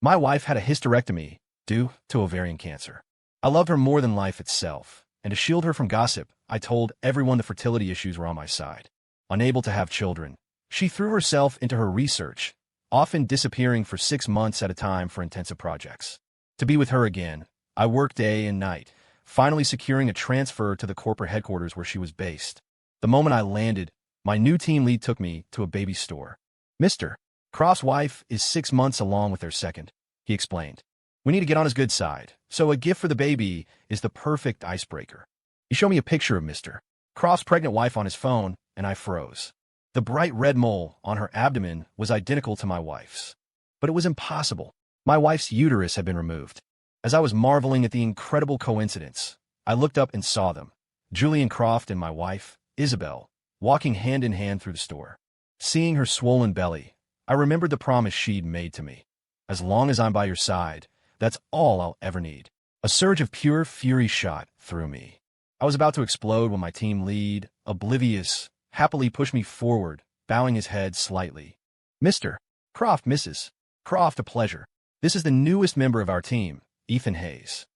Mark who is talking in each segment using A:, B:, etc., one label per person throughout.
A: My wife had a hysterectomy due to ovarian cancer. I love her more than life itself, and to shield her from gossip, I told everyone the fertility issues were on my side. Unable to have children, she threw herself into her research, often disappearing for 6 months at a time for intensive projects. To be with her again, I worked day and night, finally securing a transfer to the corporate headquarters where she was based. The moment I landed, my new team lead took me to a baby store. Mr. Croft's wife is 6 months along with their second, he explained. We need to get on his good side, so a gift for the baby is the perfect icebreaker. He showed me a picture of Mr. Croft's pregnant wife on his phone, and I froze. The bright red mole on her abdomen was identical to my wife's. But it was impossible. My wife's uterus had been removed. As I was marveling at the incredible coincidence, I looked up and saw them, Julian Croft and my wife, Isabel, walking hand in hand through the store. Seeing her swollen belly, I remembered the promise she'd made to me. As long as I'm by your side, that's all I'll ever need. A surge of pure fury shot through me. I was about to explode when my team lead, oblivious, happily pushed me forward, bowing his head slightly. Mr. Croft, Mrs. Croft, a pleasure. This is the newest member of our team, Ethan Hayes.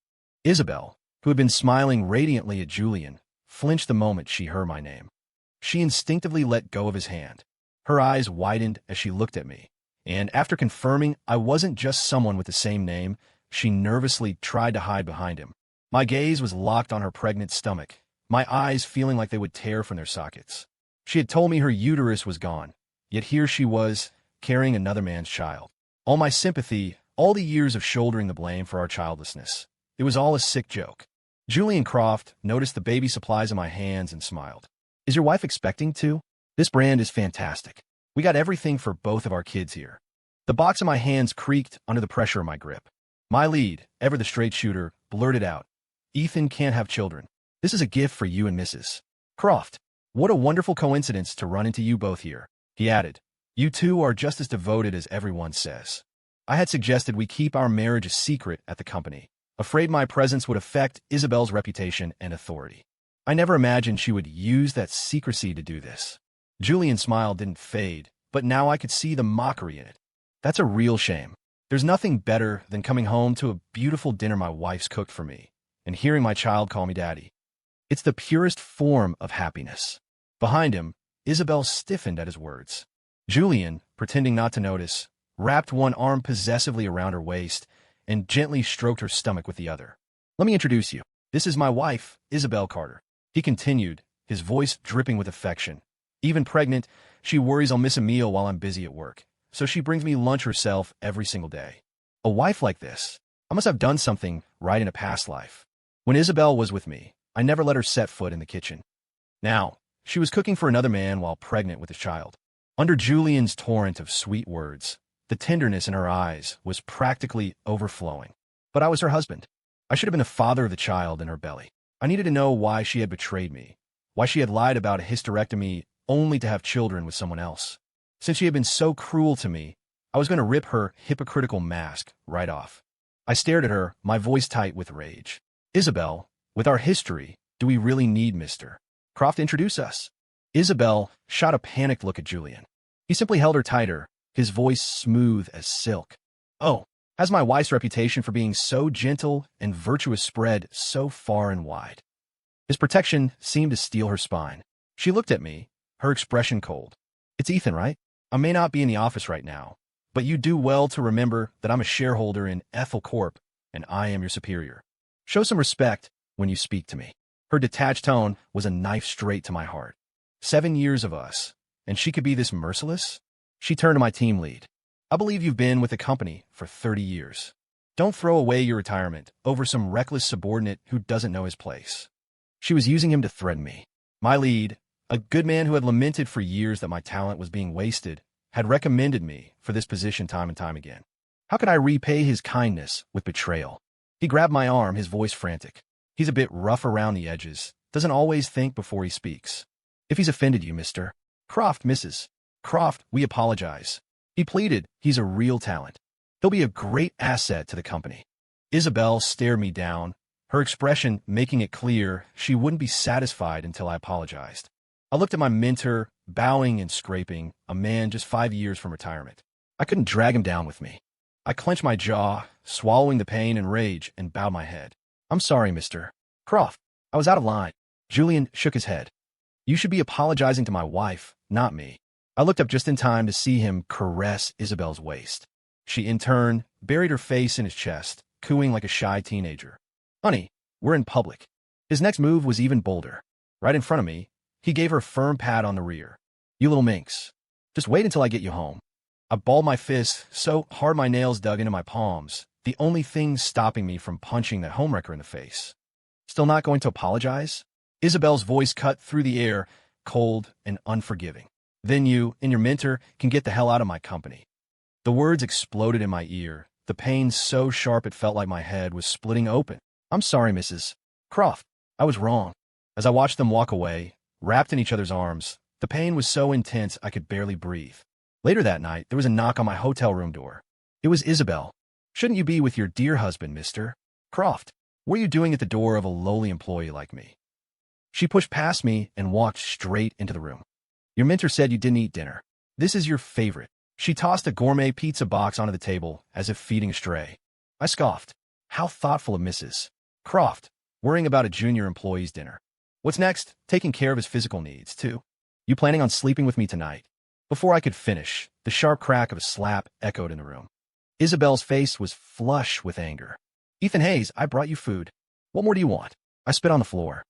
A: Isabel, who had been smiling radiantly at Julian, flinched the moment she heard my name. She instinctively let go of his hand. Her eyes widened as she looked at me, and after confirming I wasn't just someone with the same name, she nervously tried to hide behind him. My gaze was locked on her pregnant stomach, my eyes feeling like they would tear from their sockets. She had told me her uterus was gone, yet here she was, carrying another man's child. All my sympathy, all the years of shouldering the blame for our childlessness. It was all a sick joke. Julian Croft noticed the baby supplies in my hands and smiled. Is your wife expecting to? This brand is fantastic. We got everything for both of our kids here. The box in my hands creaked under the pressure of my grip. My lead, ever the straight shooter, blurted out, Ethan can't have children. This is a gift for you and Mrs. Croft. What a wonderful coincidence to run into you both here, he added. You two are just as devoted as everyone says. I had suggested we keep our marriage a secret at the company, afraid my presence would affect Isabel's reputation and authority. I never imagined she would use that secrecy to do this. Julian's smile didn't fade, but now I could see the mockery in it. That's a real shame. There's nothing better than coming home to a beautiful dinner my wife's cooked for me, and hearing my child call me daddy. It's the purest form of happiness. Behind him, Isabel stiffened at his words. Julian, pretending not to notice, wrapped one arm possessively around her waist and gently stroked her stomach with the other. Let me introduce you. This is my wife, Isabel Carter. He continued, his voice dripping with affection. Even pregnant, she worries I'll miss a meal while I'm busy at work, so she brings me lunch herself every single day. A wife like this, I must have done something right in a past life. When Isabel was with me, I never let her set foot in the kitchen. Now, she was cooking for another man while pregnant with his child. Under Julian's torrent of sweet words, the tenderness in her eyes was practically overflowing. But I was her husband. I should have been the father of the child in her belly. I needed to know why she had betrayed me, why she had lied about a hysterectomy only to have children with someone else. Since she had been so cruel to me, I was going to rip her hypocritical mask right off. I stared at her, my voice tight with rage. Isabel, with our history, do we really need Mr. Croft to introduce us? Isabel shot a panicked look at Julian. He simply held her tighter, his voice smooth as silk. Oh, has my wife's reputation for being so gentle and virtuous spread so far and wide? His protection seemed to steel her spine. She looked at me, her expression cold. It's Ethan, right? I may not be in the office right now, but you do well to remember that I'm a shareholder in Ethel Corp, and I am your superior. Show some respect when you speak to me. Her detached tone was a knife straight to my heart. 7 years of us, and she could be this merciless? She turned to my team lead. I believe you've been with the company for 30 years. Don't throw away your retirement over some reckless subordinate who doesn't know his place. She was using him to threaten me. My lead, a good man who had lamented for years that my talent was being wasted, had recommended me for this position time and time again. How could I repay his kindness with betrayal? He grabbed my arm, his voice frantic. He's a bit rough around the edges, doesn't always think before he speaks. If he's offended you, Mr. Croft, Mrs. Croft, we apologize. He pleaded, he's a real talent. He'll be a great asset to the company. Isabel stared me down, her expression making it clear she wouldn't be satisfied until I apologized. I looked at my mentor, bowing and scraping, a man just 5 years from retirement. I couldn't drag him down with me. I clenched my jaw, swallowing the pain and rage, and bowed my head. I'm sorry, Mr. Croft. I was out of line. Julian shook his head. You should be apologizing to my wife, not me. I looked up just in time to see him caress Isabel's waist. She, in turn, buried her face in his chest, cooing like a shy teenager. Honey, we're in public. His next move was even bolder. Right in front of me, he gave her a firm pat on the rear. You little minx. Just wait until I get you home. I balled my fist so hard my nails dug into my palms, the only thing stopping me from punching that homewrecker in the face. Still not going to apologize? Isabel's voice cut through the air, cold and unforgiving. Then you and your mentor can get the hell out of my company. The words exploded in my ear, the pain so sharp it felt like my head was splitting open. I'm sorry, Mrs. Croft. I was wrong. As I watched them walk away, wrapped in each other's arms, the pain was so intense I could barely breathe. Later that night, there was a knock on my hotel room door. It was Isabel. Shouldn't you be with your dear husband, Mr. Croft? What are you doing at the door of a lowly employee like me? She pushed past me and walked straight into the room. Your mentor said you didn't eat dinner. This is your favorite. She tossed a gourmet pizza box onto the table as if feeding a stray. I scoffed. How thoughtful of Mrs. Croft, worrying about a junior employee's dinner. What's next? Taking care of his physical needs, too. You planning on sleeping with me tonight? Before I could finish, the sharp crack of a slap echoed in the room. Isabel's face was flush with anger. Ethan Hayes, I brought you food. What more do you want? I spit on the floor.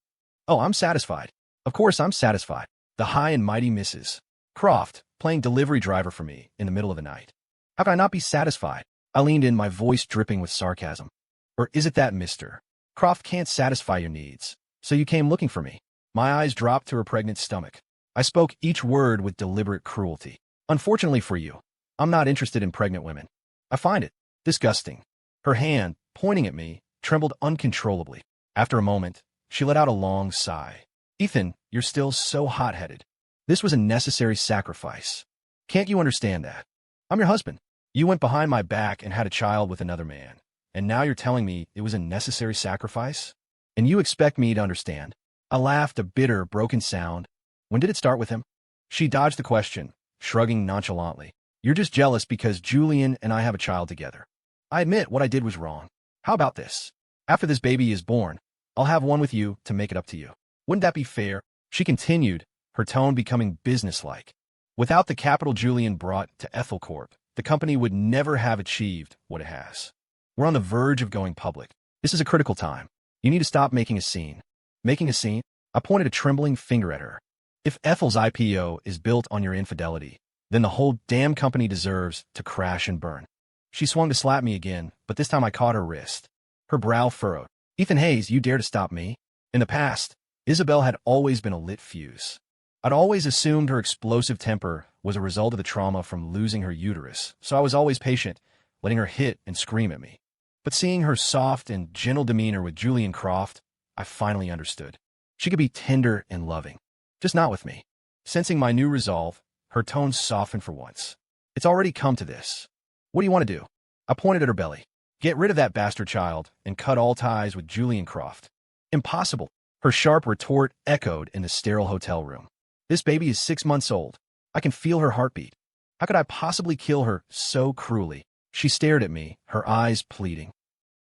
A: Oh, I'm satisfied. Of course I'm satisfied. The high and mighty Mrs. Croft, playing delivery driver for me in the middle of the night. How can I not be satisfied? I leaned in, my voice dripping with sarcasm. Or is it that Mr. Croft can't satisfy your needs, so you came looking for me? My eyes dropped to her pregnant stomach. I spoke each word with deliberate cruelty. Unfortunately for you, I'm not interested in pregnant women. I find it disgusting. Her hand, pointing at me, trembled uncontrollably. After a moment, she let out a long sigh. Ethan, you're still so hot-headed. This was a necessary sacrifice. Can't you understand that? I'm your husband. You went behind my back and had a child with another man. And now you're telling me it was a necessary sacrifice? And you expect me to understand? I laughed, a bitter, broken sound. When did it start with him? She dodged the question, shrugging nonchalantly. You're just jealous because Julian and I have a child together. I admit what I did was wrong. How about this? After this baby is born, I'll have one with you to make it up to you. Wouldn't that be fair? She continued, her tone becoming businesslike. Without the capital Julian brought to Ethel Corp, the company would never have achieved what it has. We're on the verge of going public. This is a critical time. You need to stop making a scene. Making a scene? I pointed a trembling finger at her. If Ethel's IPO is built on your infidelity, then the whole damn company deserves to crash and burn. She swung to slap me again, but this time I caught her wrist. Her brow furrowed. Ethan Hayes, you dare to stop me? In the past, Isabel had always been a lit fuse. I'd always assumed her explosive temper was a result of the trauma from losing her uterus, so I was always patient, letting her hit and scream at me. But seeing her soft and gentle demeanor with Julian Croft, I finally understood. She could be tender and loving, just not with me. Sensing my new resolve, her tone softened for once. It's already come to this. What do you want to do? I pointed at her belly. Get rid of that bastard child and cut all ties with Julian Croft. Impossible. Her sharp retort echoed in the sterile hotel room. This baby is 6 months old. I can feel her heartbeat. How could I possibly kill her so cruelly? She stared at me, her eyes pleading.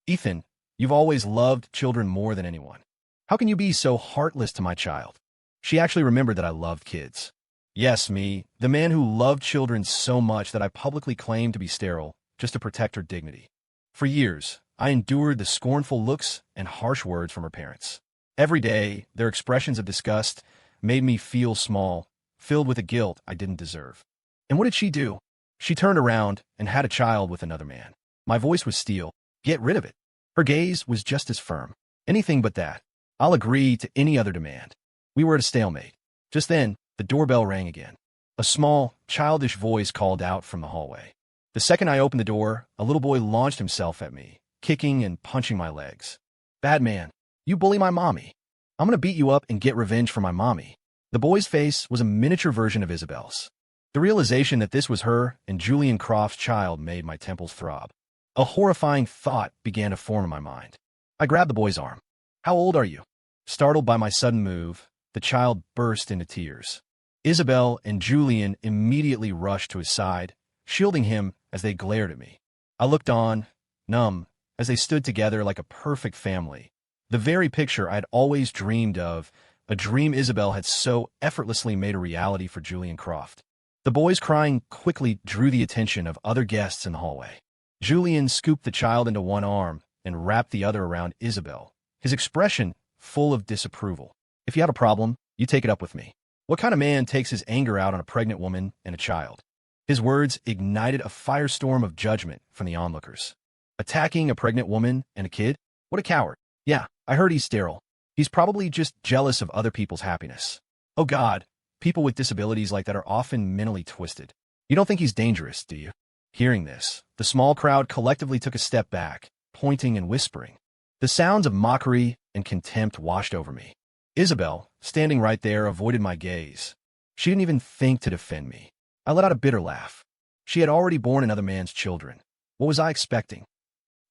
A: Ethan, you've always loved children more than anyone. How can you be so heartless to my child? She actually remembered that I loved kids. Yes, me, the man who loved children so much that I publicly claimed to be sterile just to protect her dignity. For years, I endured the scornful looks and harsh words from her parents. Every day, their expressions of disgust made me feel small, filled with a guilt I didn't deserve. And what did she do? She turned around and had a child with another man. My voice was steel. Get rid of it. Her gaze was just as firm. Anything but that. I'll agree to any other demand. We were at a stalemate. Just then, the doorbell rang again. A small, childish voice called out from the hallway. The second I opened the door, a little boy launched himself at me, kicking and punching my legs. Bad man, you bully my mommy. I'm gonna beat you up and get revenge for my mommy. The boy's face was a miniature version of Isabel's. The realization that this was her and Julian Croft's child made my temples throb. A horrifying thought began to form in my mind. I grabbed the boy's arm. How old are you? Startled by my sudden move, the child burst into tears. Isabel and Julian immediately rushed to his side, shielding him as they glared at me. I looked on, numb, as they stood together like a perfect family. The very picture I had always dreamed of, a dream Isabel had so effortlessly made a reality for Julian Croft. The boys crying quickly drew the attention of other guests in the hallway. Julian scooped the child into one arm and wrapped the other around Isabel, his expression full of disapproval. If you had a problem, you take it up with me. What kind of man takes his anger out on a pregnant woman and a child? His words ignited a firestorm of judgment from the onlookers. Attacking a pregnant woman and a kid? What a coward. Yeah, I heard he's sterile. He's probably just jealous of other people's happiness. Oh God, people with disabilities like that are often mentally twisted. You don't think he's dangerous, do you? Hearing this, the small crowd collectively took a step back, pointing and whispering. The sounds of mockery and contempt washed over me. Isabel, standing right there, avoided my gaze. She didn't even think to defend me. I let out a bitter laugh. She had already borne another man's children. What was I expecting?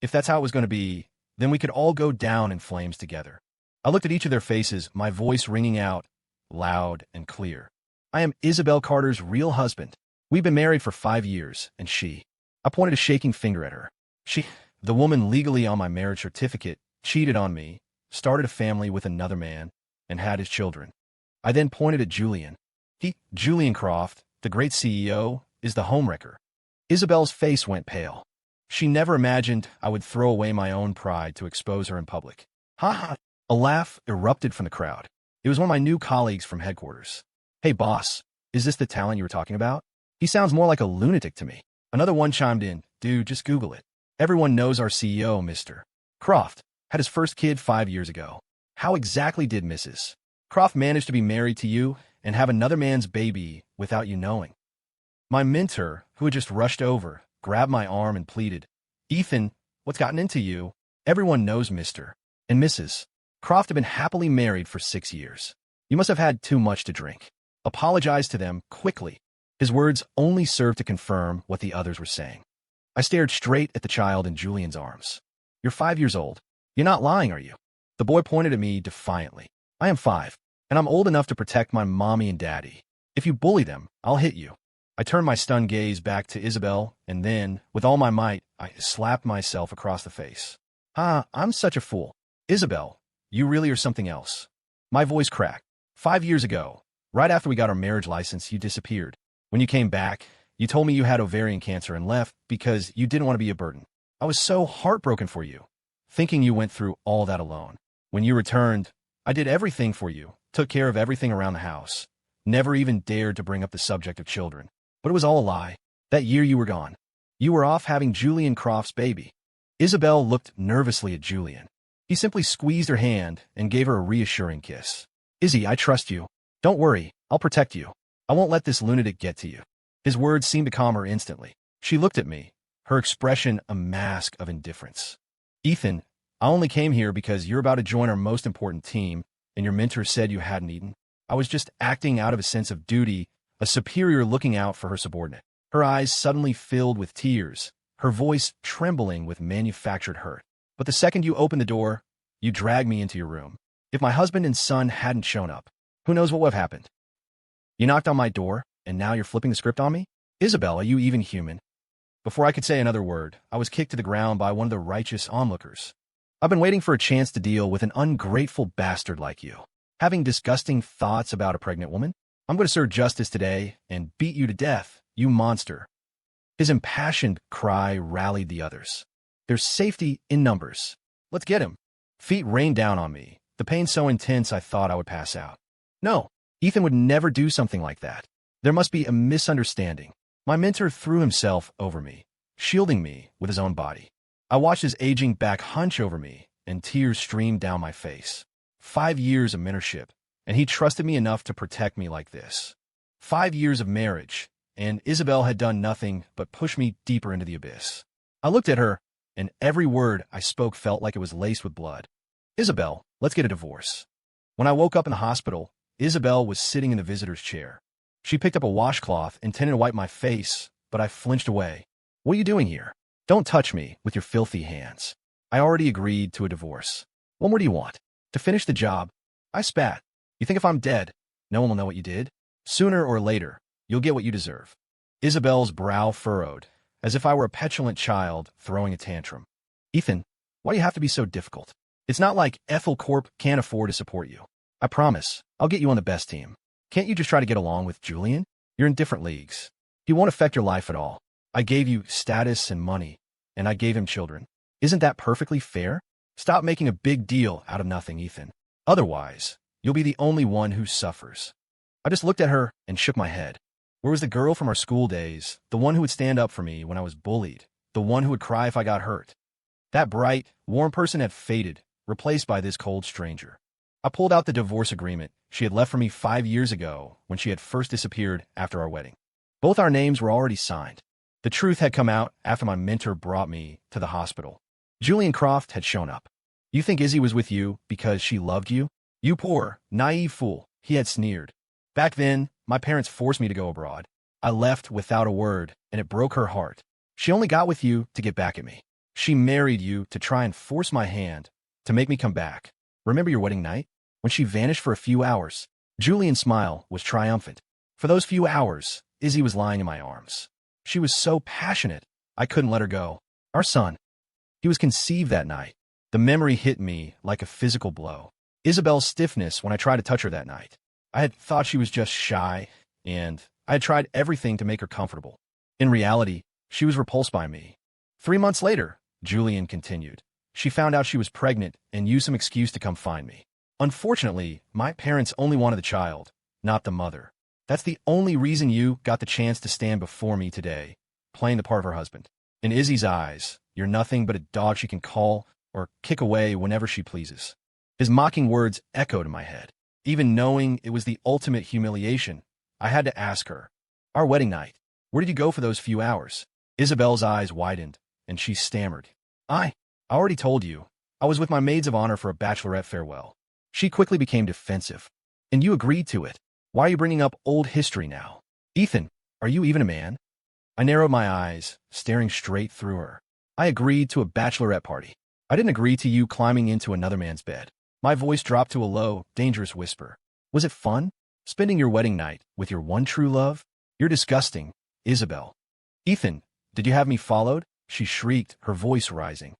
A: If that's how it was going to be, then we could all go down in flames together. I looked at each of their faces, my voice ringing out, loud and clear. I am Isabel Carter's real husband. We've been married for 5 years, and she— I pointed a shaking finger at her. The woman legally on my marriage certificate, cheated on me, started a family with another man, and had his children. I then pointed at Julian. Julian Croft, the great CEO, is the homewrecker. Isabel's face went pale. She never imagined I would throw away my own pride to expose her in public. Ha ha! A laugh erupted from the crowd. It was one of my new colleagues from headquarters. Hey boss, is this the talent you were talking about? He sounds more like a lunatic to me. Another one chimed in, dude, just Google it. Everyone knows our CEO, Mr. Croft, had his first kid 5 years ago. How exactly did Mrs. Croft manage to be married to you and have another man's baby without you knowing? My mentor, who had just rushed over, grabbed my arm and pleaded, Ethan, what's gotten into you? Everyone knows Mr. and Mrs. Croft have been happily married for 6 years. You must have had too much to drink. Apologize to them quickly. His words only served to confirm what the others were saying. I stared straight at the child in Julian's arms. You're 5 years old. You're not lying, are you? The boy pointed at me defiantly. I am 5, and I'm old enough to protect my mommy and daddy. If you bully them, I'll hit you. I turned my stunned gaze back to Isabel, and then, with all my might, I slapped myself across the face. I'm such a fool. Isabel, you really are something else. My voice cracked. 5 years ago, right after we got our marriage license, you disappeared. When you came back, you told me you had ovarian cancer and left because you didn't want to be a burden. I was so heartbroken for you, thinking you went through all that alone. When you returned, I did everything for you, took care of everything around the house, never even dared to bring up the subject of children. But it was all a lie. That year you were gone. You were off having Julian Croft's baby. Isabel looked nervously at Julian. He simply squeezed her hand and gave her a reassuring kiss. Izzy, I trust you. Don't worry, I'll protect you. I won't let this lunatic get to you. His words seemed to calm her instantly. She looked at me, her expression a mask of indifference. Ethan, I only came here because you're about to join our most important team, and your mentor said you hadn't eaten. I was just acting out of a sense of duty, a superior looking out for her subordinate. Her eyes suddenly filled with tears, her voice trembling with manufactured hurt. But the second you opened the door, you dragged me into your room. If my husband and son hadn't shown up, who knows what would have happened? You knocked on my door, and now you're flipping the script on me? Isabel, are you even human? Before I could say another word, I was kicked to the ground by one of the righteous onlookers. I've been waiting for a chance to deal with an ungrateful bastard like you. Having disgusting thoughts about a pregnant woman? I'm going to serve justice today and beat you to death, you monster. His impassioned cry rallied the others. There's safety in numbers. Let's get him. Feet rained down on me, the pain so intense I thought I would pass out. No, Ethan would never do something like that. There must be a misunderstanding. My mentor threw himself over me, shielding me with his own body. I watched his aging back hunch over me, and tears streamed down my face. 5 years of mentorship, and he trusted me enough to protect me like this. 5 years of marriage, and Isabel had done nothing but push me deeper into the abyss. I looked at her, and every word I spoke felt like it was laced with blood. Isabel, let's get a divorce. When I woke up in the hospital, Isabel was sitting in the visitor's chair. She picked up a washcloth, intending to wipe my face, but I flinched away. What are you doing here? Don't touch me with your filthy hands. I already agreed to a divorce. What more do you want? To finish the job? I spat. You think if I'm dead, no one will know what you did? Sooner or later, you'll get what you deserve. Isabel's brow furrowed, as if I were a petulant child throwing a tantrum. Ethan, why do you have to be so difficult? It's not like Ethel Corp can't afford to support you. I promise, I'll get you on the best team. Can't you just try to get along with Julian? You're in different leagues. He won't affect your life at all. I gave you status and money, and I gave him children. Isn't that perfectly fair? Stop making a big deal out of nothing, Ethan. Otherwise, you'll be the only one who suffers. I just looked at her and shook my head. Where was the girl from our school days, the one who would stand up for me when I was bullied, the one who would cry if I got hurt? That bright, warm person had faded, replaced by this cold stranger. I pulled out the divorce agreement she had left for me 5 years ago when she had first disappeared after our wedding. Both our names were already signed. The truth had come out after my mentor brought me to the hospital. Julian Croft had shown up. You think Izzy was with you because she loved you? You poor, naive fool, he had sneered. Back then, my parents forced me to go abroad. I left without a word, and it broke her heart. She only got with you to get back at me. She married you to try and force my hand, to make me come back. Remember your wedding night? When she vanished for a few hours, Julian's smile was triumphant. For those few hours, Izzy was lying in my arms. She was so passionate, I couldn't let her go. Our son. He was conceived that night. The memory hit me like a physical blow. Isabel's stiffness when I tried to touch her that night. I had thought she was just shy, and I had tried everything to make her comfortable. In reality, she was repulsed by me. 3 months later, Julian continued, she found out she was pregnant and used some excuse to come find me. Unfortunately, my parents only wanted the child, not the mother. That's the only reason you got the chance to stand before me today, playing the part of her husband. In Izzy's eyes, you're nothing but a dog she can call or kick away whenever she pleases. His mocking words echoed in my head. Even knowing it was the ultimate humiliation, I had to ask her, our wedding night, where did you go for those few hours? Isabel's eyes widened, and she stammered. I already told you. I was with my maids of honor for a bachelorette farewell. She quickly became defensive. And you agreed to it. Why are you bringing up old history now? Ethan, are you even a man? I narrowed my eyes, staring straight through her. I agreed to a bachelorette party. I didn't agree to you climbing into another man's bed. My voice dropped to a low, dangerous whisper. Was it fun? Spending your wedding night with your one true love? You're disgusting, Isabel. Ethan, did you have me followed? She shrieked, her voice rising.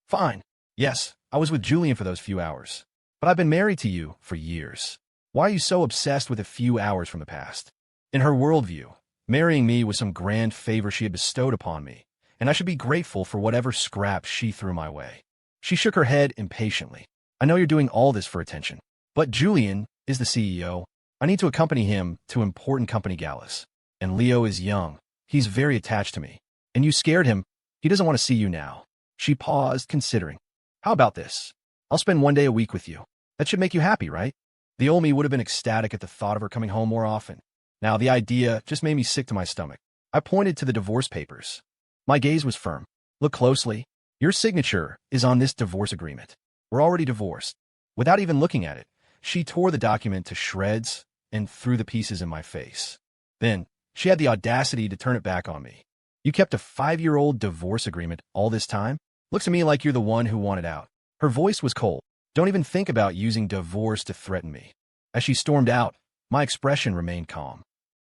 A: Fine. Yes, I was with Julian for those few hours. But I've been married to you for years. Why are you so obsessed with a few hours from the past? In her worldview, marrying me was some grand favor she had bestowed upon me, and I should be grateful for whatever scraps she threw my way. She shook her head impatiently. I know you're doing all this for attention, but Julian is the CEO. I need to accompany him to important company galas. And Leo is young. He's very attached to me. And you scared him. He doesn't want to see you now. She paused, considering. How about this? I'll spend 1 day a week with you. That should make you happy, right? The old me would have been ecstatic at the thought of her coming home more often. Now, the idea just made me sick to my stomach. I pointed to the divorce papers. My gaze was firm. Look closely. Your signature is on this divorce agreement. We're already divorced. Without even looking at it, she tore the document to shreds and threw the pieces in my face. Then, she had the audacity to turn it back on me. You kept a 5-year-old divorce agreement all this time? Looks to me like you're the one who wanted out. Her voice was cold. Don't even think about using divorce to threaten me. As she stormed out, my expression remained calm.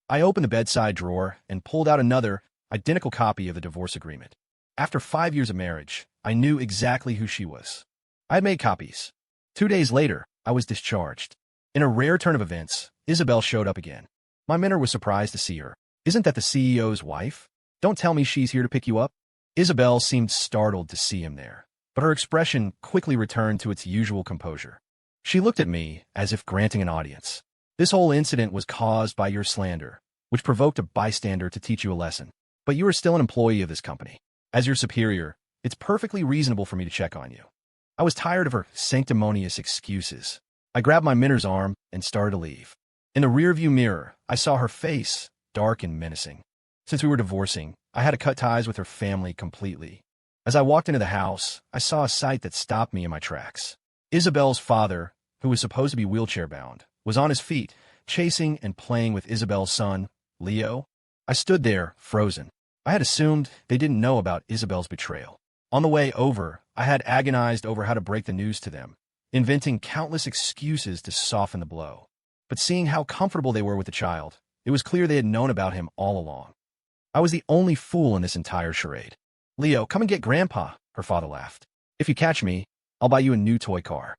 A: I opened the bedside drawer and pulled out another, identical copy of the divorce agreement. After 5 years of marriage, I knew exactly who she was. I had made copies. 2 days later, I was discharged. In a rare turn of events, Isabel showed up again. My mentor was surprised to see her. Isn't that the CEO's wife? Don't tell me she's here to pick you up. Isabel seemed startled to see him there, but her expression quickly returned to its usual composure. She looked at me as if granting an audience. This whole incident was caused by your slander, which provoked a bystander to teach you a lesson. But you are still an employee of this company. As your superior, it's perfectly reasonable for me to check on you. I was tired of her sanctimonious excuses. I grabbed my mentor's arm and started to leave. In the rearview mirror, I saw her face, dark and menacing. Since we were divorcing, I had to cut ties with her family completely. As I walked into the house, I saw a sight that stopped me in my tracks. Isabel's father, who was supposed to be wheelchair-bound, was on his feet, chasing and playing with Isabel's son, Leo. I stood there, frozen. I had assumed they didn't know about Isabel's betrayal. On the way over, I had agonized over how to break the news to them, inventing countless excuses to soften the blow. But seeing how comfortable they were with the child, it was clear they had known about him all along. I was the only fool in this entire charade. Leo, come and get Grandpa, her father laughed. If you catch me, I'll buy you a new toy car.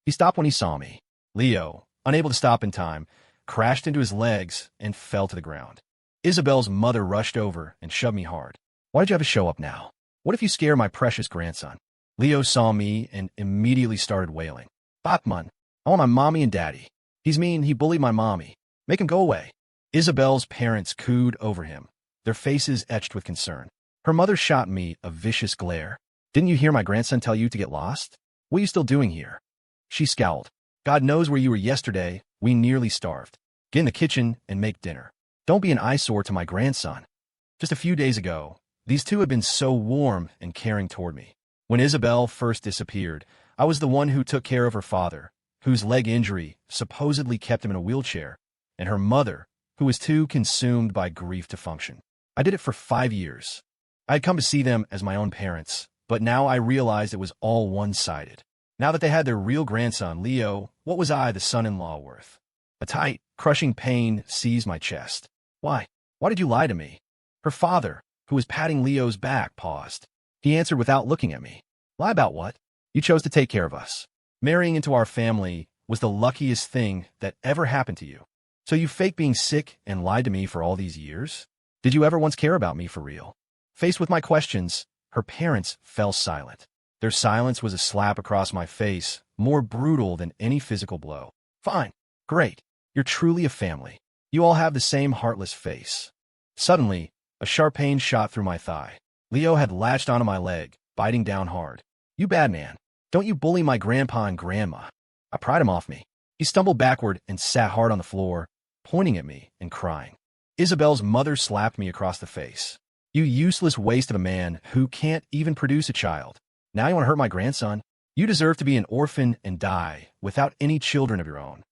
A: He stopped when he saw me. Leo, unable to stop in time, crashed into his legs and fell to the ground. Isabel's mother rushed over and shoved me hard. Why did you have to show up now? What if you scare my precious grandson? Leo saw me and immediately started wailing. Batman, I want my mommy and daddy. He's mean, he bullied my mommy. Make him go away. Isabel's parents cooed over him, their faces etched with concern. Her mother shot me a vicious glare. Didn't you hear my grandson tell you to get lost? What are you still doing here? She scowled. God knows where you were yesterday. We nearly starved. Get in the kitchen and make dinner. Don't be an eyesore to my grandson. Just a few days ago, these two had been so warm and caring toward me. When Isabel first disappeared, I was the one who took care of her father, whose leg injury supposedly kept him in a wheelchair, and her mother, who was too consumed by grief to function. I did it for 5 years. I had come to see them as my own parents, but now I realized it was all one-sided. Now that they had their real grandson, Leo, what was I, the son-in-law, worth? A tight, crushing pain seized my chest. Why? Why did you lie to me? Her father, who was patting Leo's back, paused. He answered without looking at me. Lie about what? You chose to take care of us. Marrying into our family was the luckiest thing that ever happened to you. So you faked being sick and lied to me for all these years? Did you ever once care about me for real? Faced with my questions, her parents fell silent. Their silence was a slap across my face, more brutal than any physical blow. Fine. Great. You're truly a family. You all have the same heartless face. Suddenly, a sharp pain shot through my thigh. Leo had latched onto my leg, biting down hard. You bad man. Don't you bully my grandpa and grandma. I pried him off me. He stumbled backward and sat hard on the floor, pointing at me and crying. Isabel's mother slapped me across the face. You useless waste of a man who can't even produce a child. Now you want to hurt my grandson? You deserve to be an orphan and die without any children of your own.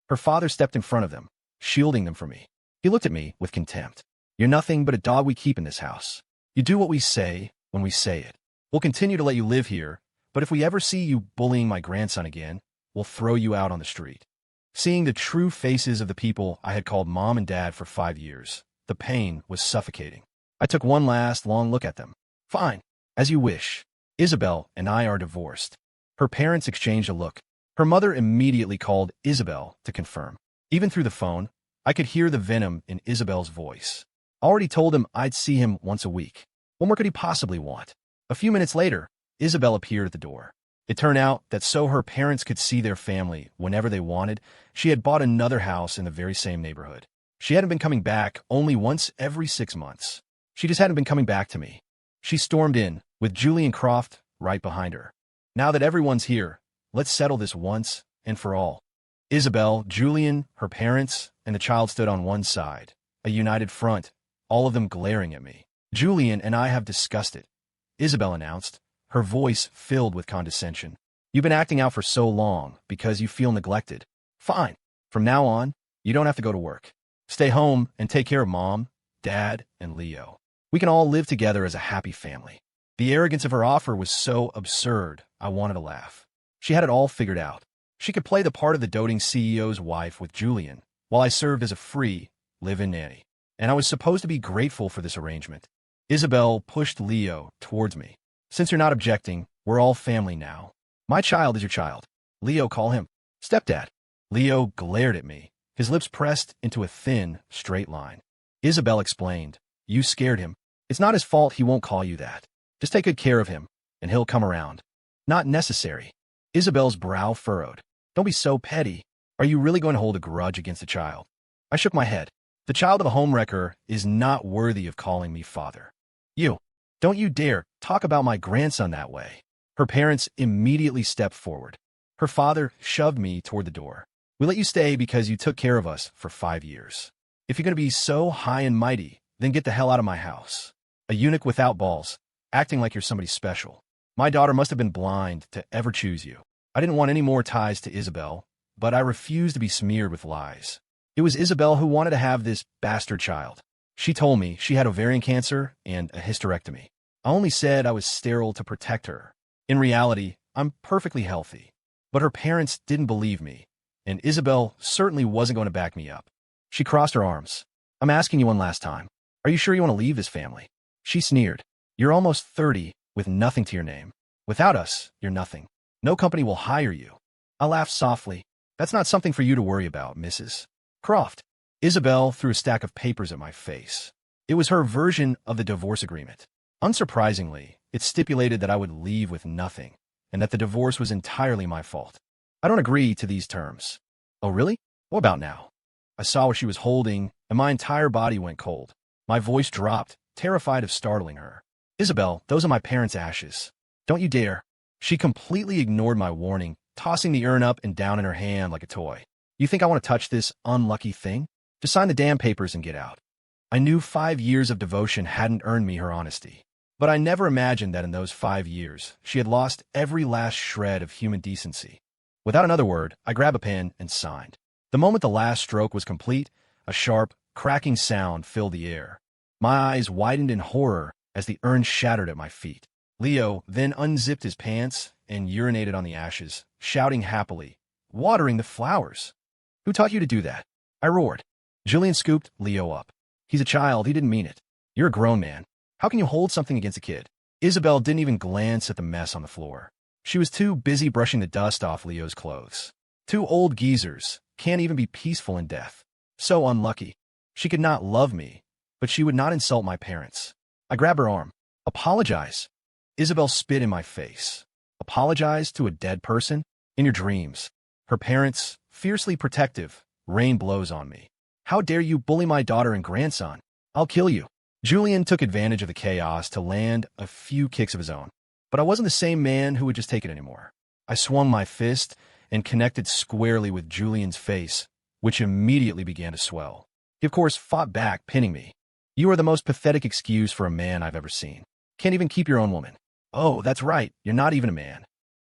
A: Her father stepped in front of them, shielding them from me. He looked at me with contempt. You're nothing but a dog we keep in this house. You do what we say when we say it. We'll continue to let you live here, but if we ever see you bullying my grandson again, we'll throw you out on the street. Seeing the true faces of the people I had called mom and dad for 5 years, the pain was suffocating. I took one last long look at them. Fine, as you wish. Isabel and I are divorced. Her parents exchanged a look. Her mother immediately called Isabel to confirm. Even through the phone, I could hear the venom in Isabel's voice. I already told him I'd see him once a week. What more could he possibly want? A few minutes later, Isabel appeared at the door. It turned out that so her parents could see their family whenever they wanted, she had bought another house in the very same neighborhood. She hadn't been coming back only once every 6 months. She just hadn't been coming back to me. She stormed in, with Julian Croft right behind her. Now that everyone's here, let's settle this once and for all. Isabel, Julian, her parents, and the child stood on one side, a united front, all of them glaring at me. Julian and I have discussed it, Isabel announced, her voice filled with condescension. You've been acting out for so long because you feel neglected. Fine. From now on, you don't have to go to work. Stay home and take care of Mom, Dad, and Leo. We can all live together as a happy family. The arrogance of her offer was so absurd, I wanted to laugh. She had it all figured out. She could play the part of the doting CEO's wife with Julian, while I served as a free, live-in nanny. And I was supposed to be grateful for this arrangement. Isabel pushed Leo towards me. Since you're not objecting, we're all family now. My child is your child. Leo, call him Stepdad. Leo glared at me, his lips pressed into a thin, straight line. Isabel explained, You scared him. It's not his fault he won't call you that. Just take good care of him, and he'll come around. Not necessary. Isabel's brow furrowed. Don't be so petty. Are you really going to hold a grudge against the child? I shook my head. The child of a homewrecker is not worthy of calling me father. Don't you dare talk about my grandson that way. Her parents immediately stepped forward. Her father shoved me toward the door. We let you stay because you took care of us for 5 years. If you're going to be so high and mighty, then get the hell out of my house. A eunuch without balls, acting like you're somebody special. My daughter must have been blind to ever choose you. I didn't want any more ties to Isabel, but I refused to be smeared with lies. It was Isabel who wanted to have this bastard child. She told me she had ovarian cancer and a hysterectomy. I only said I was sterile to protect her. In reality, I'm perfectly healthy. But her parents didn't believe me, and Isabel certainly wasn't going to back me up. She crossed her arms. I'm asking you one last time. Are you sure you want to leave this family? She sneered. You're almost 30 with nothing to your name. Without us, you're nothing. No company will hire you. I laughed softly. That's not something for you to worry about, Mrs. Croft. Isabel threw a stack of papers at my face. It was her version of the divorce agreement. Unsurprisingly, it stipulated that I would leave with nothing, and that the divorce was entirely my fault. I don't agree to these terms. Oh, really? What about now? I saw what she was holding, and my entire body went cold. My voice dropped, terrified of startling her. Isabel, those are my parents' ashes. Don't you dare. She completely ignored my warning, tossing the urn up and down in her hand like a toy. You think I want to touch this unlucky thing? Just sign the damn papers and get out. I knew 5 years of devotion hadn't earned me her honesty. But I never imagined that in those 5 years, she had lost every last shred of human decency. Without another word, I grabbed a pen and signed. The moment the last stroke was complete, a sharp, cracking sound filled the air. My eyes widened in horror as the urn shattered at my feet. Leo then unzipped his pants and urinated on the ashes, shouting happily, "Watering the flowers! Who taught you to do that?" I roared. Julian scooped Leo up. He's a child, he didn't mean it. You're a grown man. How can you hold something against a kid? Isabel didn't even glance at the mess on the floor. She was too busy brushing the dust off Leo's clothes. Two old geezers can't even be peaceful in death. So unlucky. She could not love me, but she would not insult my parents. I grabbed her arm. Apologize. Isabel spit in my face. Apologize to a dead person? In your dreams. Her parents, fiercely protective, rained blows on me. How dare you bully my daughter and grandson? I'll kill you. Julian took advantage of the chaos to land a few kicks of his own. But I wasn't the same man who would just take it anymore. I swung my fist and connected squarely with Julian's face, which immediately began to swell. He, of course, fought back, pinning me. You are the most pathetic excuse for a man I've ever seen. Can't even keep your own woman. Oh, that's right, you're not even a man.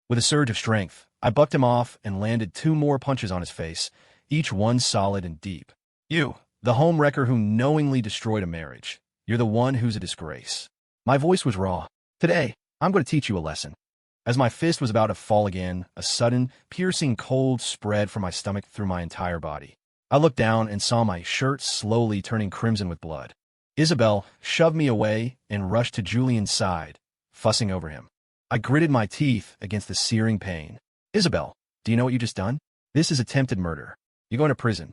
A: With a surge of strength, I bucked him off and landed 2 more punches on his face, each one solid and deep. You, the homewrecker who knowingly destroyed a marriage. You're the one who's a disgrace. My voice was raw. Today, I'm going to teach you a lesson. As my fist was about to fall again, a sudden, piercing cold spread from my stomach through my entire body. I looked down and saw my shirt slowly turning crimson with blood. Isabel shoved me away and rushed to Julian's side, fussing over him. I gritted my teeth against the searing pain. Isabel, do you know what you just done? This is attempted murder. You're going to prison.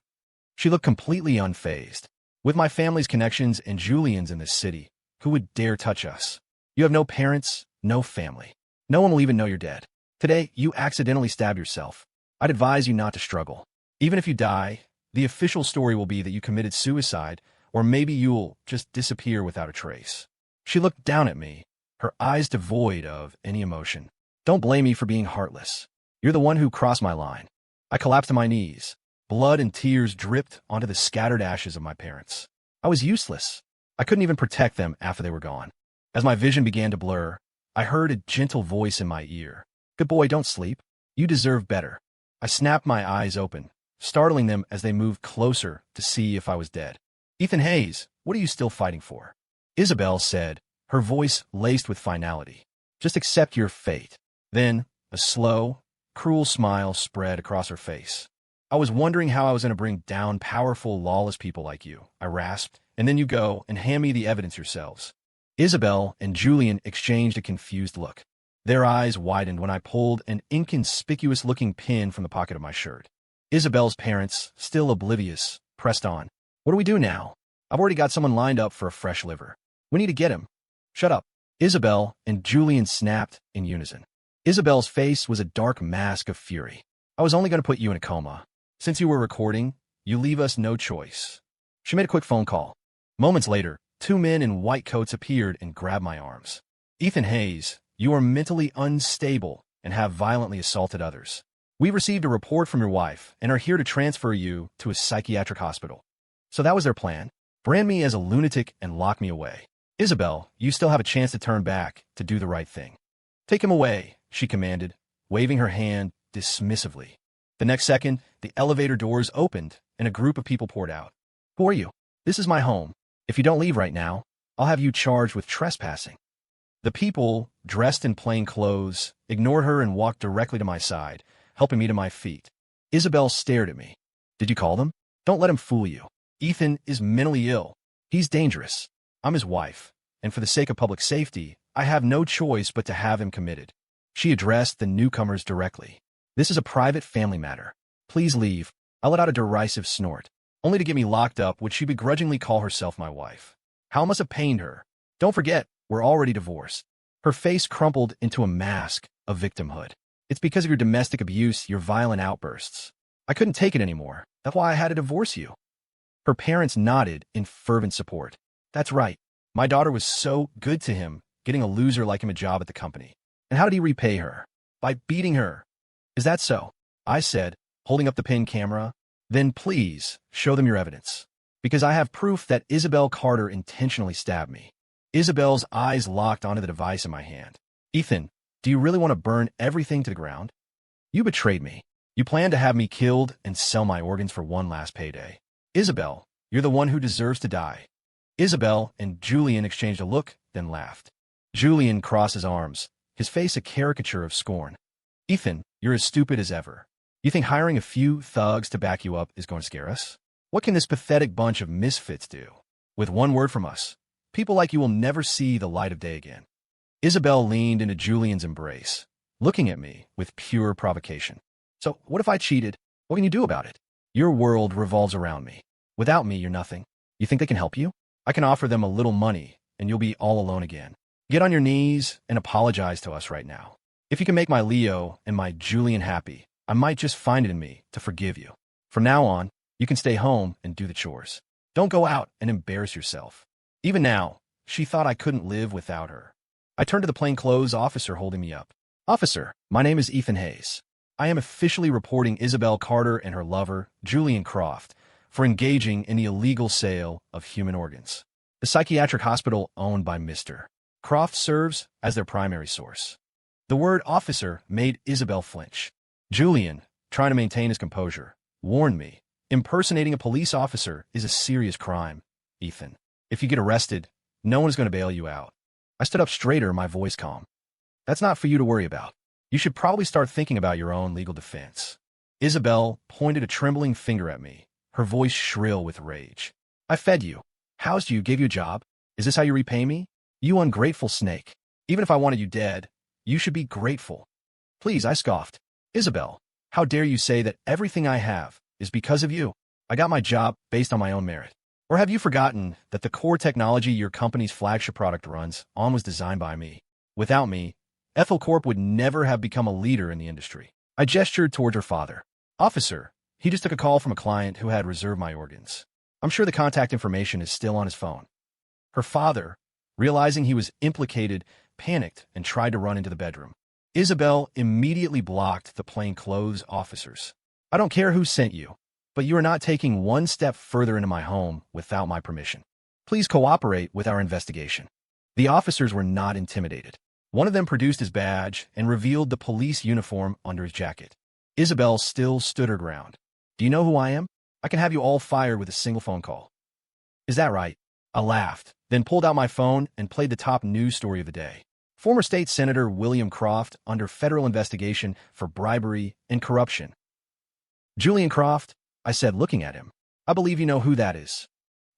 A: She looked completely unfazed. With my family's connections and Julian's in this city, who would dare touch us? You have no parents, no family. No one will even know you're dead. Today, you accidentally stabbed yourself. I'd advise you not to struggle. Even if you die, the official story will be that you committed suicide, or maybe you'll just disappear without a trace. She looked down at me, her eyes devoid of any emotion. Don't blame me for being heartless. You're the one who crossed my line. I collapsed to my knees. Blood and tears dripped onto the scattered ashes of my parents. I was useless. I couldn't even protect them after they were gone. As my vision began to blur, I heard a gentle voice in my ear. Good boy, don't sleep. You deserve better. I snapped my eyes open, startling them as they moved closer to see if I was dead. Ethan Hayes, what are you still fighting for? Isabel said, her voice laced with finality. Just accept your fate. Then, a slow, cruel smile spread across her face. I was wondering how I was going to bring down powerful, lawless people like you, I rasped, and then you go and hand me the evidence yourselves. Isabel and Julian exchanged a confused look. Their eyes widened when I pulled an inconspicuous-looking pin from the pocket of my shirt. Isabel's parents, still oblivious, pressed on. What do we do now? I've already got someone lined up for a fresh liver. We need to get him. Shut up. Isabel and Julian snapped in unison. Isabel's face was a dark mask of fury. I was only going to put you in a coma. Since you were recording, you leave us no choice. She made a quick phone call. Moments later, 2 men in white coats appeared and grabbed my arms. Ethan Hayes, you are mentally unstable and have violently assaulted others. We received a report from your wife and are here to transfer you to a psychiatric hospital. So that was their plan. Brand me as a lunatic and lock me away. Isabel, you still have a chance to turn back, to do the right thing. Take him away, she commanded, waving her hand dismissively. The next second, the elevator doors opened and a group of people poured out. Who are you? This is my home. If you don't leave right now, I'll have you charged with trespassing. The people, dressed in plain clothes, ignored her and walked directly to my side, helping me to my feet. Isabel stared at me. Did you call them? Don't let him fool you. Ethan is mentally ill. He's dangerous. I'm his wife, and for the sake of public safety, I have no choice but to have him committed. She addressed the newcomers directly. This is a private family matter. Please leave. I let out a derisive snort. Only to get me locked up would she begrudgingly call herself my wife. How it must have pained her. Don't forget, we're already divorced. Her face crumpled into a mask of victimhood. It's because of your domestic abuse, your violent outbursts. I couldn't take it anymore. That's why I had to divorce you. Her parents nodded in fervent support. That's right. My daughter was so good to him, getting a loser like him a job at the company. And how did he repay her? By beating her. Is that so? I said, holding up the pin camera. Then please, show them your evidence. Because I have proof that Isabel Carter intentionally stabbed me. Isabel's eyes locked onto the device in my hand. Ethan, do you really want to burn everything to the ground? You betrayed me. You planned to have me killed and sell my organs for one last payday. Isabel, you're the one who deserves to die. Isabel and Julian exchanged a look, then laughed. Julian crossed his arms, his face a caricature of scorn. Ethan, you're as stupid as ever. You think hiring a few thugs to back you up is going to scare us? What can this pathetic bunch of misfits do? With one word from us, people like you will never see the light of day again. Isabel leaned into Julian's embrace, looking at me with pure provocation. So, what if I cheated? What can you do about it? Your world revolves around me. Without me, you're nothing. You think they can help you? I can offer them a little money, and you'll be all alone again. Get on your knees and apologize to us right now. If you can make my Leo and my Julian happy, I might just find it in me to forgive you. From now on, you can stay home and do the chores. Don't go out and embarrass yourself. Even now, she thought I couldn't live without her. I turned to the plainclothes officer holding me up. Officer, my name is Ethan Hayes. I am officially reporting Isabel Carter and her lover, Julian Croft, for engaging in the illegal sale of human organs. The psychiatric hospital owned by Mr. Croft serves as their primary source. The word officer made Isabel flinch. Julian, trying to maintain his composure, warned me, impersonating a police officer is a serious crime, Ethan. If you get arrested, no one is going to bail you out. I stood up straighter, my voice calm. That's not for you to worry about. You should probably start thinking about your own legal defense. Isabel pointed a trembling finger at me, her voice shrill with rage. I fed you, housed you, gave you a job. Is this how you repay me? You ungrateful snake. Even if I wanted you dead, you should be grateful. Please, I scoffed. Isabel, how dare you say that everything I have is because of you? I got my job based on my own merit. Or have you forgotten that the core technology your company's flagship product runs on was designed by me? Without me, Ethel Corp would never have become a leader in the industry. I gestured towards her father. Officer, he just took a call from a client who had reserved my organs. I'm sure the contact information is still on his phone. Her father, realizing he was implicated, panicked and tried to run into the bedroom. Isabel immediately blocked the plainclothes officers. I don't care who sent you, but you are not taking one step further into my home without my permission. Please cooperate with our investigation. The officers were not intimidated. One of them produced his badge and revealed the police uniform under his jacket. Isabel still stood her ground. Do you know who I am? I can have you all fired with a single phone call. Is that right? I laughed, then pulled out my phone and played the top news story of the day. Former State Senator William Croft under federal investigation for bribery and corruption. Julian Croft, I said, looking at him. I believe you know who that is.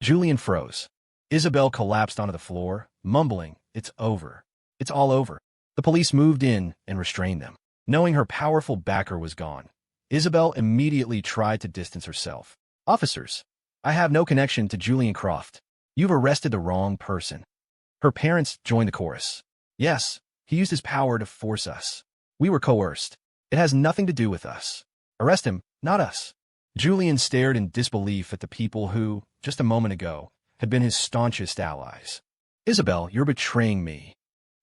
A: Julian froze. Isabel collapsed onto the floor, mumbling, "It's over. It's all over." The police moved in and restrained them. Knowing her powerful backer was gone, Isabel immediately tried to distance herself. Officers, I have no connection to Julian Croft. You've arrested the wrong person. Her parents joined the chorus. Yes, he used his power to force us. We were coerced. It has nothing to do with us. Arrest him, not us. Julian stared in disbelief at the people who, just a moment ago, had been his staunchest allies. Isabel, you're betraying me.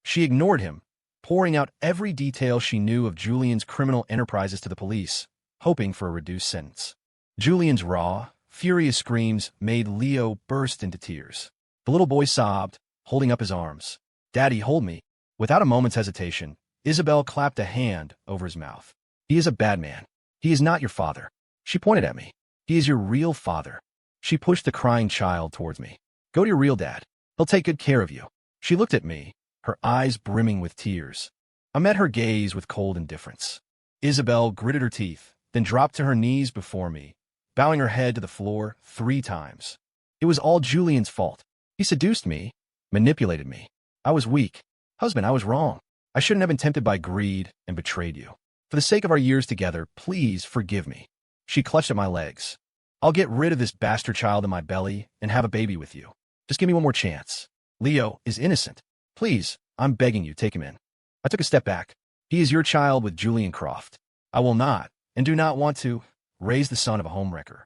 A: She ignored him, pouring out every detail she knew of Julian's criminal enterprises to the police, hoping for a reduced sentence. Julian's raw, furious screams made Leo burst into tears. The little boy sobbed, holding up his arms. "Daddy, hold me." Without a moment's hesitation, Isabel clapped a hand over his mouth. "He is a bad man. He is not your father." She pointed at me. "He is your real father." She pushed the crying child towards me. "Go to your real dad. He'll take good care of you." She looked at me, her eyes brimming with tears. I met her gaze with cold indifference. Isabel gritted her teeth, then dropped to her knees before me, bowing her head to the floor 3 times. It was all Julian's fault. He seduced me, manipulated me. I was weak. Husband, I was wrong. I shouldn't have been tempted by greed and betrayed you. For the sake of our years together, please forgive me. She clutched at my legs. I'll get rid of this bastard child in my belly and have a baby with you. Just give me one more chance. Leo is innocent. Please, I'm begging you, take him in. I took a step back. He is your child with Julian Croft. I will not, and do not want to, raise the son of a homewrecker.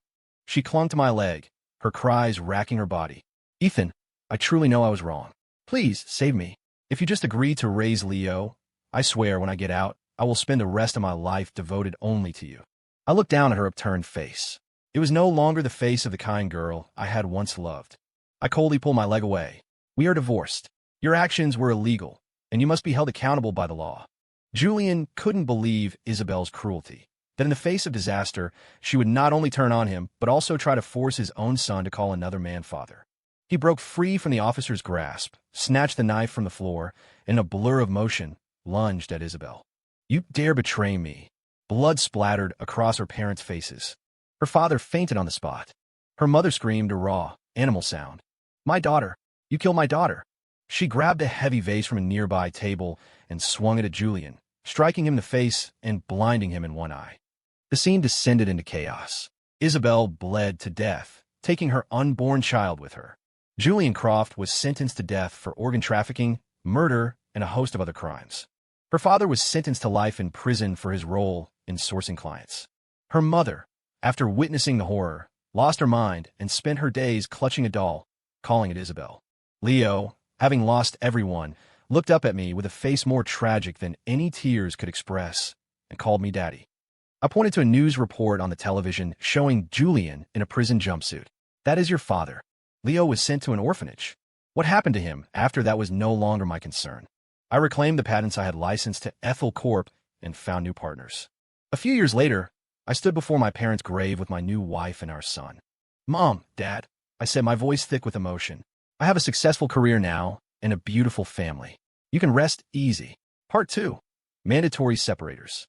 A: She clung to my leg, her cries racking her body. Ethan, I truly know I was wrong. Please, save me. If you just agree to raise Leo, I swear when I get out, I will spend the rest of my life devoted only to you. I looked down at her upturned face. It was no longer the face of the kind girl I had once loved. I coldly pulled my leg away. We are divorced. Your actions were illegal, and you must be held accountable by the law. Julian couldn't believe Isabel's cruelty, that in the face of disaster, she would not only turn on him, but also try to force his own son to call another man father. He broke free from the officer's grasp, snatched the knife from the floor, and in a blur of motion, lunged at Isabel. You dare betray me. Blood splattered across her parents' faces. Her father fainted on the spot. Her mother screamed a raw, animal sound. My daughter! You killed my daughter! She grabbed a heavy vase from a nearby table and swung it at Julian, striking him in the face and blinding him in one eye. The scene descended into chaos. Isabel bled to death, taking her unborn child with her. Julian Croft was sentenced to death for organ trafficking, murder, and a host of other crimes. Her father was sentenced to life in prison for his role in sourcing clients. Her mother, after witnessing the horror, lost her mind and spent her days clutching a doll, calling it Isabel. Leo, having lost everyone, looked up at me with a face more tragic than any tears could express and called me daddy. I pointed to a news report on the television showing Julian in a prison jumpsuit. That is your father. Leo was sent to an orphanage. What happened to him after that was no longer my concern. I reclaimed the patents I had licensed to Ethel Corp and found new partners. A few years later, I stood before my parents' grave with my new wife and our son. Mom, Dad, I said, my voice thick with emotion. I have a successful career now and a beautiful family. You can rest easy. Part 2. Mandatory separators.